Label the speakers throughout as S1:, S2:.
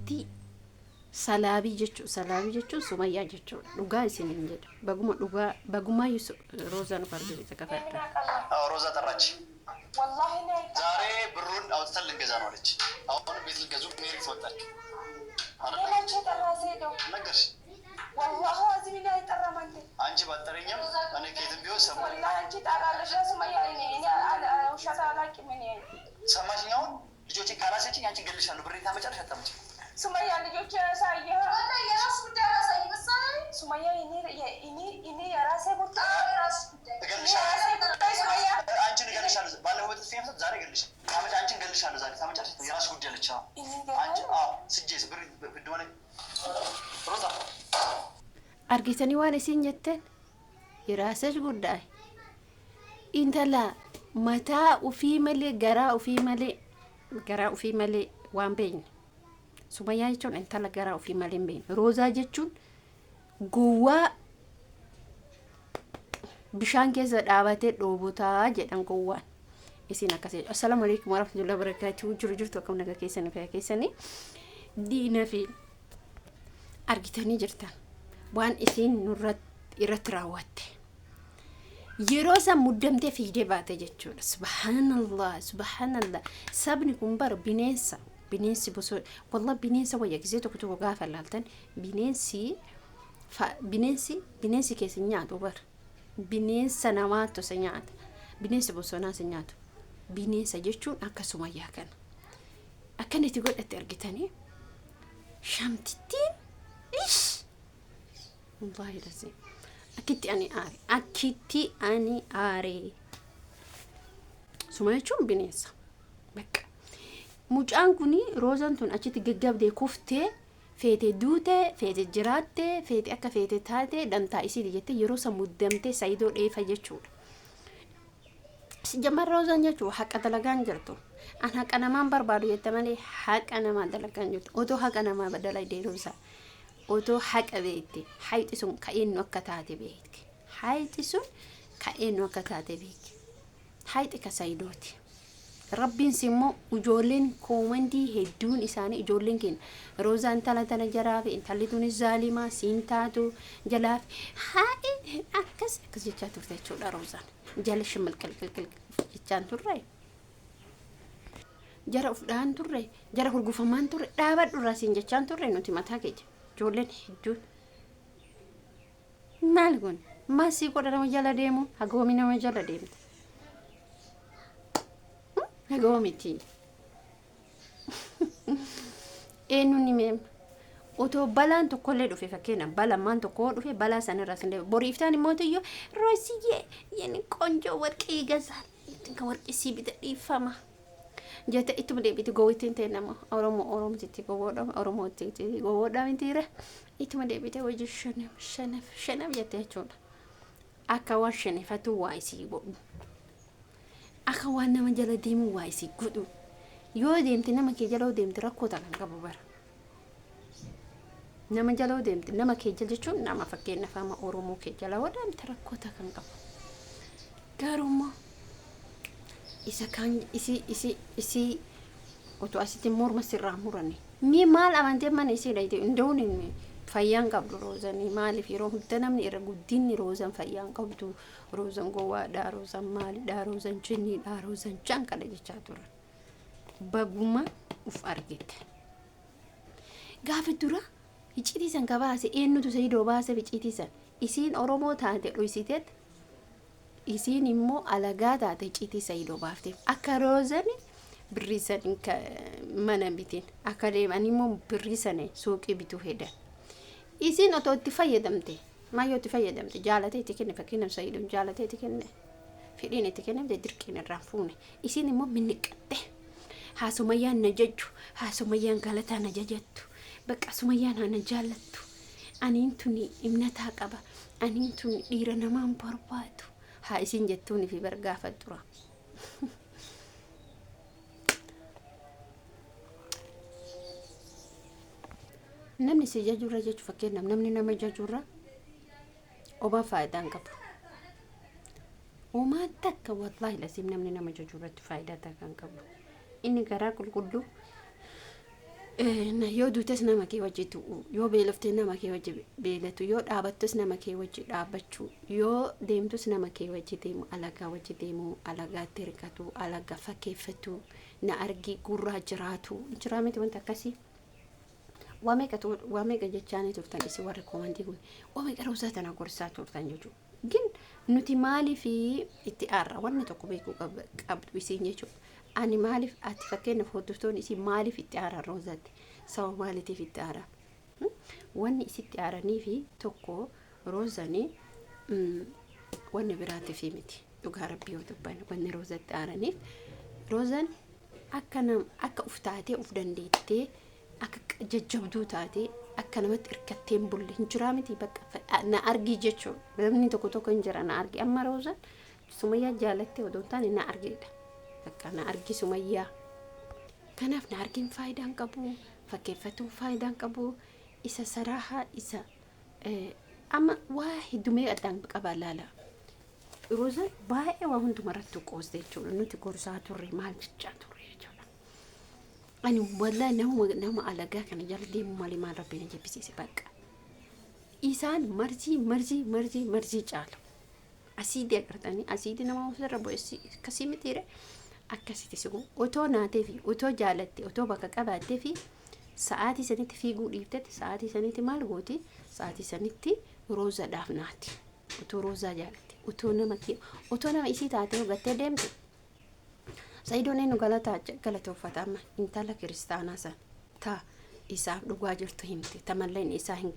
S1: irratti salaabii jechuun sumayyaa jechuudha. Dhugaa isiniin jedha. Baguma roozaan fargite kafadha.
S2: ሮዛ ጠራች። ዛሬ ብሩን አውጥተን ልንገዛ ነው አለች። አሁን ቤት ልገዙ ሜሪ ትወጣች። ነገርሽ والله عظيم لا يترم አንቺ ባጠረኛም እኔ ከየትም ቢሆን ሰማኝ። والله አንቺ ታውቃለሽ ሱመያ እኔ ውሸት አላውቅም። እኔ ሰማሽኝ? አሁን ልጆቼ ካላሰችኝ አንቺ ገልሻለሁ። ብሬ ታመጫለሽ አታመጭ? ሱመያ ልጆቼ ሳይህ ወደ የራስ ጉዳይ ሳይ መሰለኝ። ሱመያ እኔ የራሴ ጉዳይ እገልሻለሁ። ሱመያ አንቺን እገልሻለሁ። ባለፈው በጥፊ ያመጣት ዛሬ እገልሻለሁ። ታመጫ አንቺን እገልሻለሁ። ዛሬ ታመጫለሽ? የራስ ጉዳይ አለች። አንቺ ስጄስ ብር ብድወለ ሮዛ
S1: argitanii waan isin jetteen iraasas guddaa intala mataa ufii malee garaa ufii malee waan beekne sumayyaa jechuun intala garaa ufii malee hin beekne roozaa jechuun gowwaa bishaan keessa dhaabatee dhoobotaa jedhan gowwaan isin akkasii. Assalaamu alaykum warahmatullahi wabarakatuh. Jirtu akkam nagaa keessanii fayyaa keessanii diina fi argitanii jirtan waan isin irratti raawwatte yeroo san muddamtee fiigdee baate jechuudha. Subhanallah sabni kun bar bineensi bosoo wallahi bineensa wayya gisee tokko gaafa laaltan bineensi keessa nyaatu bar bineensa namaatu sa nyaata bineensi bosonaa sa nyaatu bineensa jechuun akka sumayyaa kana akkanatti godhatte argitanii shamtittiin ish wallahi lazim akitti ani aare sumayyaa jechuun bineensa bakka mucaan kuni roozan tun achitti gaggabdee kuftee feete duute feete jiraatte feete akka feete taate dantaa isii jettee yeroo san muddamtee saayidoo dheefa jechuudha. Jamar roozan jechuun haqa dalagaan jirtu an haqa namaan barbaadu jette malee haqa namaa dalagaan jirtu otoo haqa namaa badalaa deeruusa otoo haqa beekte hayti sun ka'eennu akka taate beekte hayti sun ka'eennu akka taate beekte hayti ka saayidooti. Rabbiin simmoo ijoolleen koomandii hedduun isaanii ijoolleen keenya roozaan tala jaraafi intalli tunis zaalimaa siin taatu jalaaf haadhi akkas jechaa turte jechuudha. Roozaan jala shimal qalqalqal jechaan turre jara ufdhaan turre jara hurgufamaan turre dhaabadhu irraa siin jechaan turre nuti mataa keenya ijoolleen hedduun maal kun maasii godha nama jala deemu hagoomi nama jala deemte. Hagomiti eenyuun himeem otoo balaan tokkollee dhufe fakkeenya balamaan tokko dhufe balaa sanarraa sin deebi'e boriiftaan immoo tuyyo roosiyyee yeni qonjoo warqii gazaan ka warqii sii bita dhiifama jette ittuma deebiti gowwittiin ta'e nama oromootitti gowwoodhaa mitiire ittuma deebite hojii shanaf jette jechuudha. Akka waan shanafatu waa isii godhu akka waan nama jala deemu waa isii godhu yoo deemte nama kee jala deemte rakkoota kan qabu bara nama jala deemte nama kee jala jechuun nama fakkeenyaaf ama oromoo kee jala deemte rakkoota kan qabu garuu isa kan isi otoo asitti morma sirraa murani mi maal amantee mana isii dhaite indoon fayyaan qabdu roozanii maaliif yeroo hunda namni irra guddinni roozan fayyaan qabdu roozan gowwaadhaa roozan maalidhaa roozan jinniidhaa roozan cankala jechaa turan baguma uf argite gaafa dura icciitiisan kabaase eenyutu sayidoo baase icciitiisan isiin oromoo taate dhoysiteet isiin immoo alagaa taate icciitii sayidoo baafte akka roozani birriisan mana bitiin akka deeman immoo birriisan suuqii bituu hedan isin otoo itti fayyadamte maayyoo itti fayyadamte jaalatee itti kenne fakkeenyaaf sayidoon jaalatee itti kenne fedhiin itti kennamte dirqiin irraan fuune isin immoo minniqatte haa sumayyaan na jajju haa sumayyaan galataa na jajattu bakka sumayyaan haa na jaalattu aniin tuni imnataa qaba aniin tuni dhiira namaan barbaadu haa isin jettuuni fi bargaafadhura. Namni si jajurra jechuun fakkeenyaaf namni nama jajurra oba faayidaan qabu. Uumaa takka wallahi lasim namni nama jajurratti faayidaa takka qabu. Inni garaa qulqulluu yoo duutes nama kee wajjitu yoo beelofte nama kee wajji beelatu yoo dhaabattus nama kee wajji dhaabachuu yoo deemtus nama kee wajji deemu alagaa wajji deemu alagaatti hirkatu alagaa fakkeeffatu na argi gurraa jiraatu jira miti wanta akkasii wameeqa jechaanii turtan isi warri koomandii kun wameeqa rosaa tana gorsaa turtan jechuudha gin nuti maaliif itti aarra wanni tokko beekuu qabdu isiin jechuudha ani maaliif ati fakkeenya hordoftoonni isi maaliif itti aara roozatti sababa maaliitiif itti aara wanni isitti aaranii fi tokko roozanii wanni biraatiif miti dhugaa rabbii yoo dubbanne wanni roozatti aaraniif roozan akka uftaatee uf dandeettee akka jajjabduu taatee akka namatti hirkatteen bulle hin jiraa miti bakka na argi jechuudha namni tokko hin jira na argi amma roozan Sumayyaa jaalattee odoo taane na argidha bakka na argi Sumayyaa kanaaf na argin faayidaan qabu fakkeeffatuun faayidaan qabu isa saraahaa isa amma waa hiddumee addaan qaba laala roozan baay'ee waa hundumarratti qoosde jechuudha nuti gorsaa turre maal jechaa turre jechuudha ani wallahi nama alagaa kana jala deemu malee maal rabbiin jebbisiise bakka isaan marzii caalu asiidii agartanii asiidii nama ofirra bu'essi akkasii mitiire akkasitti sigu otoo naatee fi otoo jaalatte otoo bakka qabaattee fi sa'aatii sanitti fiiguu dhiiftetti sa'aatii sanitti maal gooti sa'aatii sanitti roozaadhaaf naati otoo roozaa jaalatte otoo nama isii taatee hubattee deemte Sayidoon enu galatoofata amma intala kiristaanaa san ta isaaf dhugaa jirtu himte ta malleen isaa hin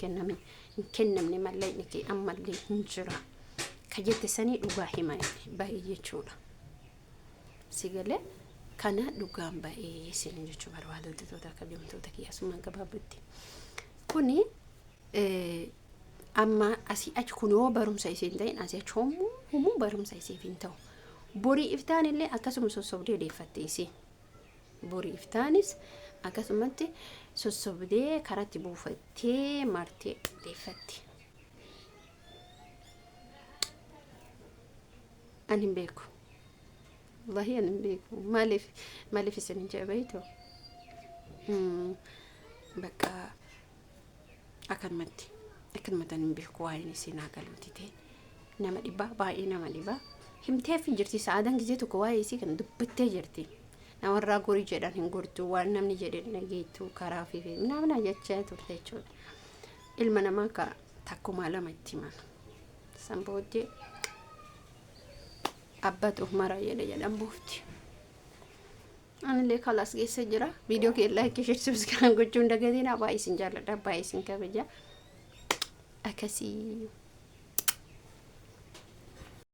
S1: kennamne malleen kee ammallee hin jira ka jette sanii dhugaa hima baay'ee jechuudha sigalee kana dhugaan baay'ee isin jechuu barbaadottoota akka deemtoota kiyyaasummaan gabaabutti kuni amma asii achi kunoo barumsa isin ta'in asii achi humuu barumsa isiif hin ta'u borii iftaan illee akkasuma sossobdee deeffatte isi borii iftaanis akkasumatti sossobdee karatti buufattee martee deeffatti ani hin beeku wallahi ani hin beeku maaliif isin jabeeto bakka akkanumatti hin beeku waa'een isin hagaluuti ta'e nama dhibaa baay'ee nama dhibaa himteef jirti sa'aadan gisee tokko waa'ee isii kan dubbattee jirti namarraa gorii jedhan hin gortu waan namni jedhe dhageettu karaa fi namna jechaa turte jechuudha ilma namaa ka takkumaa lama itti mana san booddee abbatu mara jedhan buufti anillee kalaas geessa jira viidiyoo kee like share subscribe gochuun dagatiin baay'ee isin jaalladha baay'ee isin kabaja akkasii